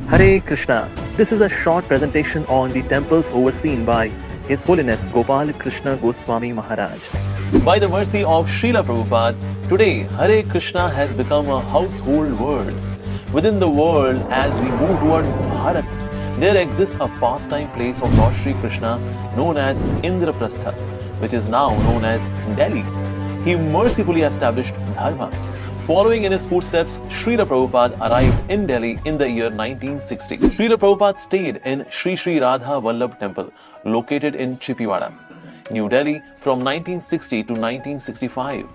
Hare Krishna. This is a short presentation on the temples overseen by His Holiness Gopal Krishna Goswami Maharaj. By the mercy of Srila Prabhupada, today Hare Krishna has become a household word. Within the world, as we move towards Bharat, there exists a pastime place of Lord Sri Krishna known as Indraprastha, which is now known as Delhi. He mercifully established Dharma. Following in his footsteps, Srila Prabhupada arrived in Delhi in the year 1960. Srila Prabhupada stayed in Sri Sri Radha Vallabh Temple, located in Chippiwada, New Delhi from 1960 to 1965.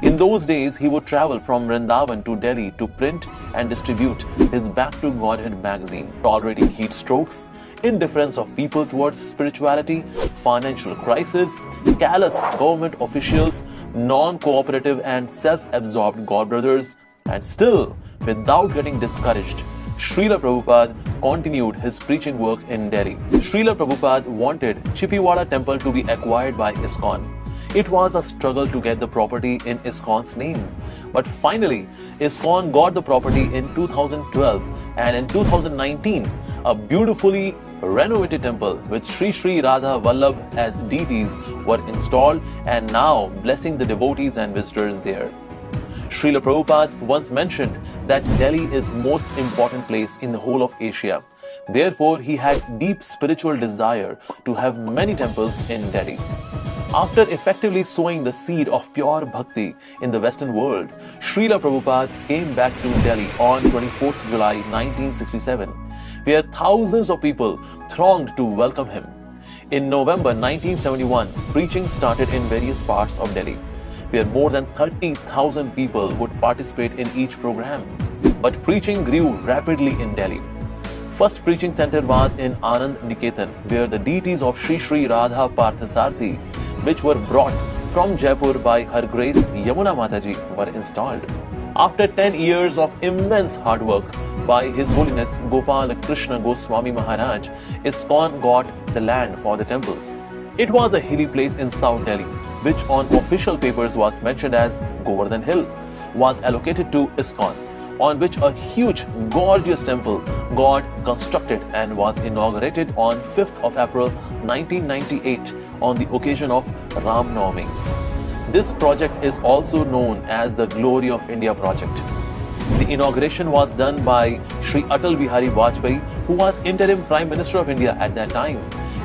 In those days, he would travel from Vrindavan to Delhi to print and distribute his Back to Godhead magazine, tolerating heat strokes, indifference of people towards spirituality, financial crisis, callous government officials, non-cooperative and self-absorbed godbrothers, and still, without getting discouraged, Srila Prabhupada continued his preaching work in Delhi. Srila Prabhupada wanted Chippiwada temple to be acquired by ISKCON. It was a struggle to get the property in ISKCON's name. But finally, ISKCON got the property in 2012, and in 2019, a beautifully renovated temple with Sri Sri Radha Vallabh as deities were installed and now blessing the devotees and visitors there. Srila Prabhupada once mentioned that Delhi is most important place in the whole of Asia. Therefore, he had deep spiritual desire to have many temples in Delhi. After effectively sowing the seed of pure bhakti in the Western world, Srila Prabhupada came back to Delhi on 24th July 1967, where thousands of people thronged to welcome him. In November 1971, preaching started in various parts of Delhi, where more than 30,000 people would participate in each program. But preaching grew rapidly in Delhi. First preaching center was in Anand Niketan, where the deities of Sri Sri Radha Parthasarthi, which were brought from Jaipur by Her Grace Yamuna Mataji, were installed. After 10 years of immense hard work by His Holiness Gopal Krishna Goswami Maharaj, ISKCON got the land for the temple. It was a hilly place in South Delhi, which on official papers was mentioned as Govardhan Hill, was allocated to ISKCON, on which a huge, gorgeous temple got constructed and was inaugurated on 5th of April 1998 on the occasion of Ram Navami. This project is also known as the Glory of India project. The inauguration was done by Sri Atal Bihari Vajpayee, who was interim Prime Minister of India at that time,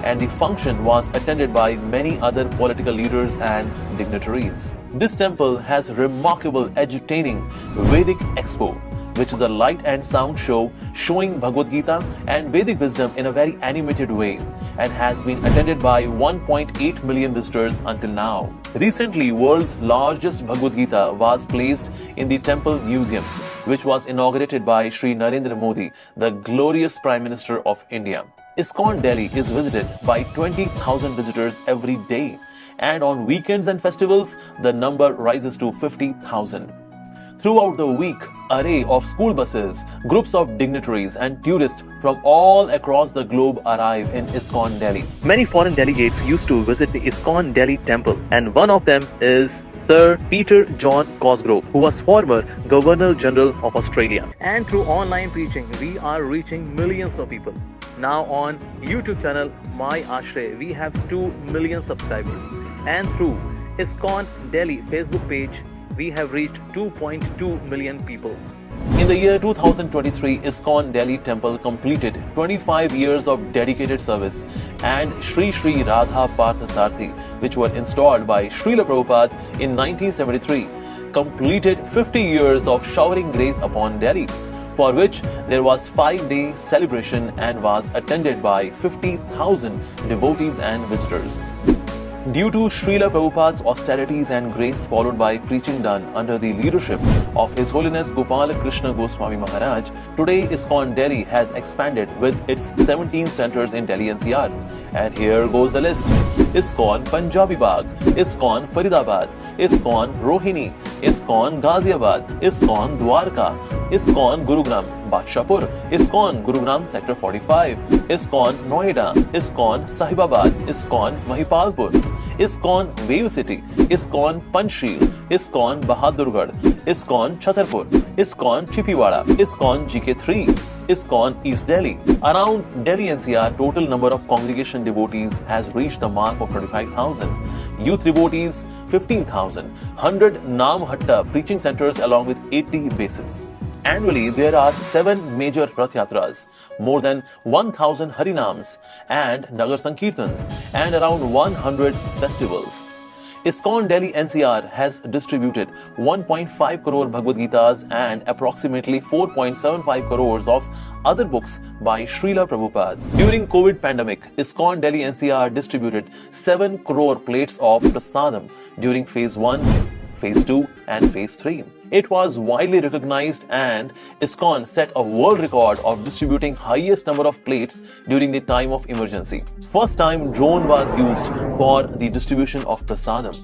and the function was attended by many other political leaders and dignitaries. This temple has remarkable edutaining Vedic Expo, which is a light and sound show showing Bhagavad Gita and Vedic wisdom in a very animated way, and has been attended by 1.8 million visitors until now. Recently, world's largest Bhagavad Gita was placed in the Temple Museum, which was inaugurated by Sri Narendra Modi, the glorious Prime Minister of India. ISKCON Delhi is visited by 20,000 visitors every day, and on weekends and festivals, the number rises to 50,000. Throughout the week, array of school buses, groups of dignitaries and tourists from all across the globe arrive in ISKCON Delhi. Many foreign delegates used to visit the ISKCON Delhi temple, and one of them is Sir Peter John Cosgrove, who was former Governor General of Australia. And through online preaching, we are reaching millions of people. Now on YouTube channel My Ashray, we have 2 million subscribers, and through ISKCON Delhi Facebook page, we have reached 2.2 million people. In the year 2023, ISKCON Delhi Temple completed 25 years of dedicated service, and Sri Sri Radha Parthasarthi, which were installed by Srila Prabhupada in 1973, completed 50 years of showering grace upon Delhi, for which there was 5-day celebration and was attended by 50,000 devotees and visitors. Due to Srila Prabhupada's austerities and grace followed by preaching done under the leadership of His Holiness Gopal Krishna Goswami Maharaj, today ISKCON Delhi has expanded with its 17 centers in Delhi NCR. And here goes the list. ISKCON Punjabi Bagh, ISKCON Faridabad, ISKCON Rohini, ISKCON Ghaziabad, ISKCON Dwarka, ISKCON Gurugram Badshapur, ISKCON Gurugram Sector 45, ISKCON Noida, ISKCON Sahibabad, ISKCON Mahipalpur, ISKCON Wave City, ISKCON Panchsheel, ISKCON Bahadurgarh, ISKCON Chhatarpur, ISKCON Chippiwada, ISKCON GK3, ISKCON East Delhi. Around Delhi NCR, total number of congregation devotees has reached the mark of 25,000. Youth devotees 15,000. 100 Namhatta preaching centers along with 80 bases. Annually, there are 7 major Rath Yatras, more than 1,000 Harinams and Nagar Sankirtans, and around 100 festivals. ISKCON Delhi NCR has distributed 1.5 crore Bhagavad Gitas and approximately 4.75 crores of other books by Srila Prabhupada. During COVID pandemic, ISKCON Delhi NCR distributed 7 crore plates of prasadam during phase 1, phase 2 and phase 3. It was widely recognized and ISKCON set a world record of distributing highest number of plates during the time of emergency. First time drone was used for the distribution of prasadam.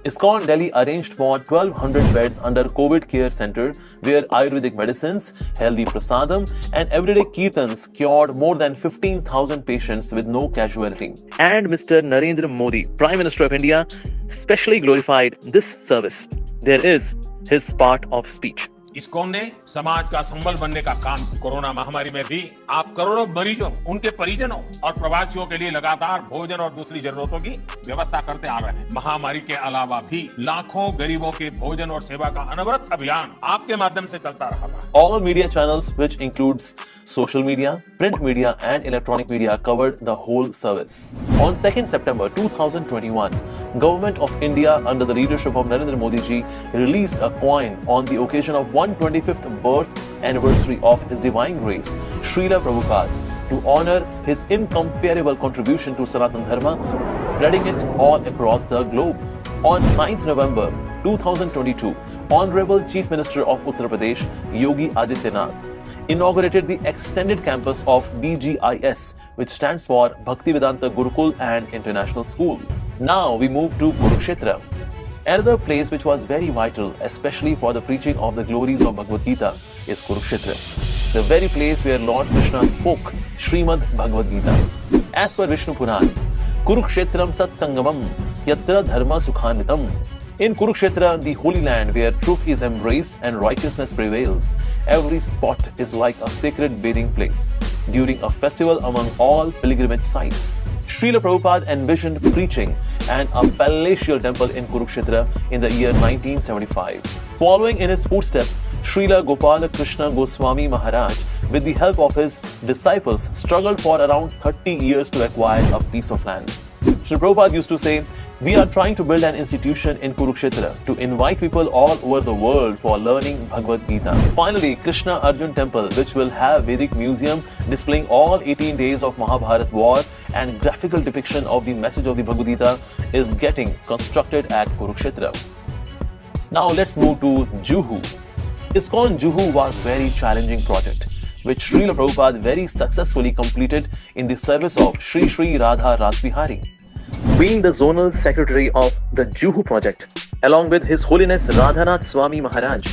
ISKCON Delhi arranged for 1200 beds under COVID care center where Ayurvedic medicines, healthy prasadam and everyday kirtans cured more than 15,000 patients with no casualty. And Mr. Narendra Modi, Prime Minister of India, specially glorified this service. There is his part of speech. ISKCON ने समाज का संबल बनने का काम corona महामारी में भी आप करोड़ों मरीजों, उनके परिजनों और प्रवासियों के लिए लगातार भोजन और दूसरी जरूरतों की व्यवस्था करते आ रहे हैं। महामारी के अलावा भी लाखों गरीबों के भोजन और सेवा का अनवरत अभियान आपके माध्यम से चलता रहा। All media channels, which includes social media, print media and electronic media, covered the whole service. On 2nd September 2021, Government of India under the leadership of Narendra Modi ji released a coin on the occasion of 125th birth anniversary of His Divine Grace, Srila Prabhupada, to honor his incomparable contribution to Sanatana Dharma, spreading it all across the globe. On 9th November 2022, Honorable Chief Minister of Uttar Pradesh, Yogi Adityanath, inaugurated the extended campus of BGIS, which stands for Bhaktivedanta Gurukul and International School. Now we move to Kurukshetra. Another place which was very vital, especially for the preaching of the glories of Bhagavad Gita, is Kurukshetra, the very place where Lord Krishna spoke Srimad Bhagavad Gita. As per Vishnu Puran, Kurukshetram Satsangamam Yatra Dharma Sukhanitam. In Kurukshetra, the holy land where truth is embraced and righteousness prevails, every spot is like a sacred bathing place during a festival among all pilgrimage sites. Srila Prabhupada envisioned preaching and a palatial temple in Kurukshetra in the year 1975. Following in his footsteps, Srila Gopal Krishna Goswami Maharaj, with the help of his disciples, struggled for around 30 years to acquire a piece of land. Srila Prabhupada used to say, "We are trying to build an institution in Kurukshetra to invite people all over the world for learning Bhagavad Gita." Finally, Krishna Arjun Temple, which will have Vedic museum displaying all 18 days of Mahabharat war and graphical depiction of the message of the Bhagavad Gita, is getting constructed at Kurukshetra. Now let's move to Juhu. ISKCON Juhu was a very challenging project, which Srila Prabhupada very successfully completed in the service of Sri Sri Radha Rasbihari. Being the zonal secretary of the Juhu project, along with His Holiness Radhanath Swami Maharaj,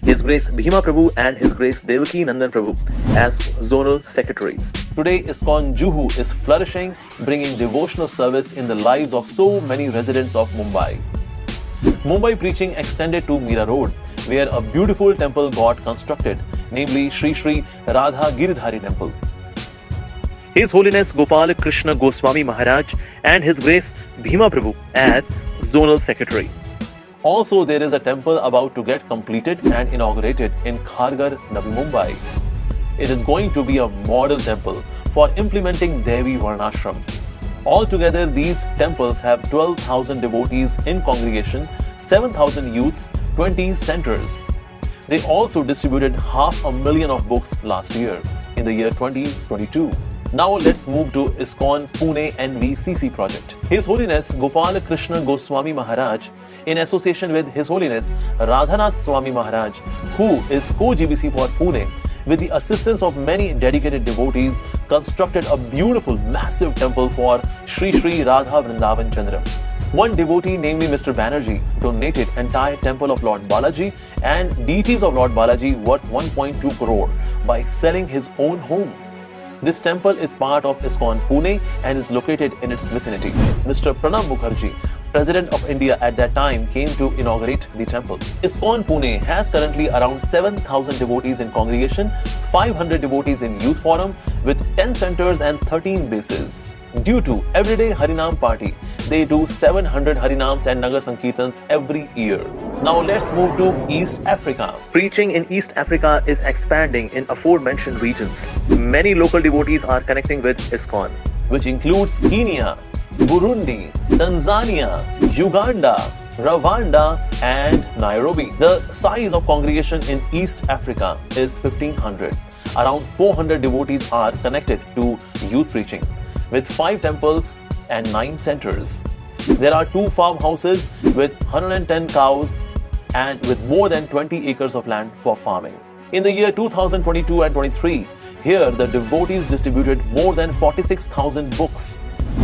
His Grace Bhima Prabhu and His Grace Devaki Nandan Prabhu as zonal secretaries. Today, ISKCON Juhu is flourishing, bringing devotional service in the lives of so many residents of Mumbai. Mumbai preaching extended to Mira Road, where a beautiful temple got constructed, namely Sri Sri Radha Giridhari Temple. His Holiness Gopal Krishna Goswami Maharaj and His Grace Bhima Prabhu as Zonal Secretary. Also, there is a temple about to get completed and inaugurated in Kharghar, Navi Mumbai. It is going to be a model temple for implementing Devi Varnashram. Altogether, these temples have 12,000 devotees in congregation, 7,000 youths, 20 centers. They also distributed 500,000 of books last year, in the year 2022. Now let's move to ISKCON Pune NVCC project. His Holiness Gopal Krishna Goswami Maharaj, in association with His Holiness Radhanath Swami Maharaj, who is co-GBC for Pune, with the assistance of many dedicated devotees, constructed a beautiful, massive temple for Sri Sri Radha Vrindavan Chandra. One devotee, namely Mr. Banerjee, donated entire temple of Lord Balaji and deities of Lord Balaji worth 1.2 crore by selling his own home. This temple is part of ISKCON Pune and is located in its vicinity. Mr. Pranab Mukherjee, President of India at that time came to inaugurate the temple. ISKCON Pune has currently around 7,000 devotees in congregation, 500 devotees in youth forum with 10 centers and 13 bases. Due to everyday Harinam party, they do 700 Harinams and Nagar Sankirtans every year. Now let's move to East Africa. Preaching in East Africa is expanding in aforementioned regions. Many local devotees are connecting with ISKCON, which includes Kenya, Burundi, Tanzania, Uganda, Rwanda and Nairobi. The size of congregation in East Africa is 1,500. Around 400 devotees are connected to youth preaching, with 5 temples and 9 centers. There are 2 farmhouses with 110 cows and with more than 20 acres of land for farming. In the year 2022 and 23, here the devotees distributed more than 46,000 books.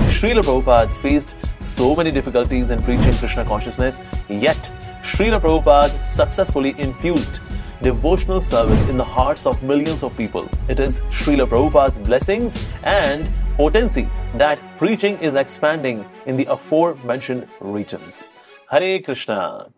Srila Prabhupada faced so many difficulties in preaching Krishna consciousness, yet Srila Prabhupada successfully infused devotional service in the hearts of millions of people. It is Srila Prabhupada's blessings and potency that preaching is expanding in the aforementioned regions. Hare Krishna.